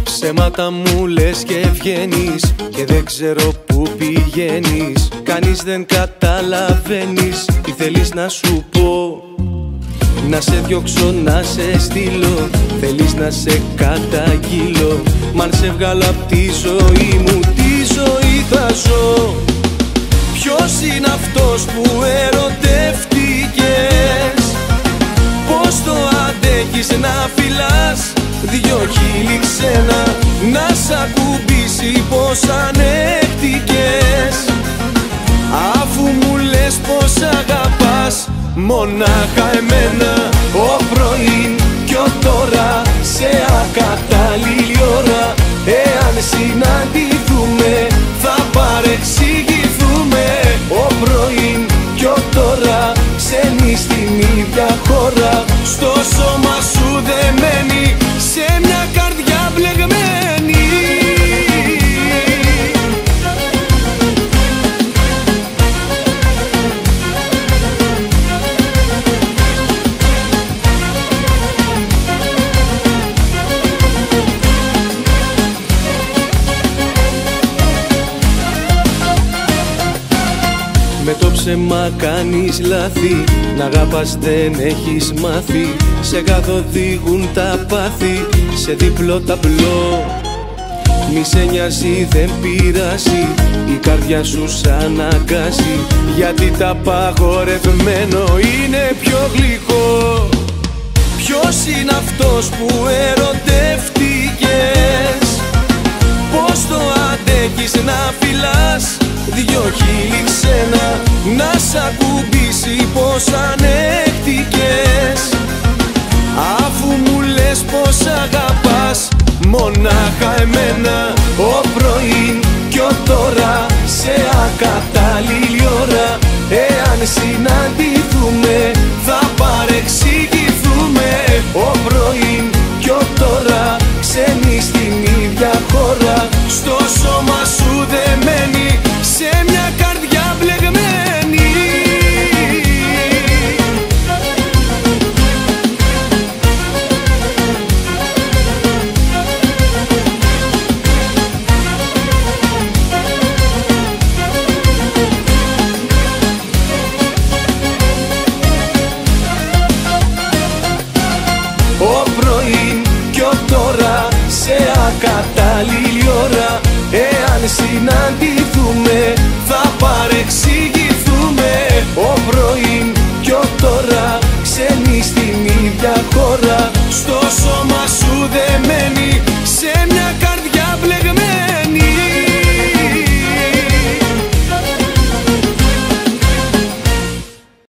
Ψέματα μου λες και βγαίνεις και δεν ξέρω που πηγαίνεις. Κανείς δεν καταλαβαίνεις τι θέλεις να σου πω. Να σε διώξω, να σε στείλω, θέλεις να σε καταγγείλω. Μ' αν σε βγάλω απ' τη ζωή μου, τι ζωή θα ζω. Ποιος είναι αυτός που ερωτεύτηκες? Πώς το αντέχεις να φυλάς δυο χείλη ξένα, να σ' ακουμπήσει πως ανέχτηκες? Αφού μου λες πως αγαπάς μονάχα εμένα, ο πρωί κι ο τώρα σε ακατάλληλη ώρα. Εάν συναντηθούμε θα παρεξηγηθούμε. Ο πρωί κι ο τώρα ξένοι στην ίδια χώρα. Στο σώμα σου δεμένη, σε μια καρδιά μπλεγμένη. Με το ψέμα κάνεις λάθη, να αγαπάς δεν έχεις μάθει. Σε καθοδηγούν τα πάθη, σε διπλό ταμπλό. Μη σε νοιάζει, δεν πειράζει, η καρδιά σου σ' αναγκάζει. Γιατί τα απαγορευμένο είναι πιο γλυκό. Ποιος είναι αυτός που ερωτεύτηκες? Πώς το αντέχεις να φυλάς δυο χείλη ξένα, να σ' ακουμπήσει πως ανέχτηκες? Αφού μου λες πως αγαπάς μονάχα εμένα, ο πρωί κι ο τώρα σε ακατάλληλη ώρα. Εάν συναντηθούμε θα παρεξηγηθούμε. Ο πρωί κι ο τώρα ξένοι στην ίδια χώρα. Στο σώμα σου δεμένη, σε μια καρδιά μπλεγμένη. Ο πρωί κι ο τώρα σε ακατάλληλη ώρα. Εάν συναντηθούμε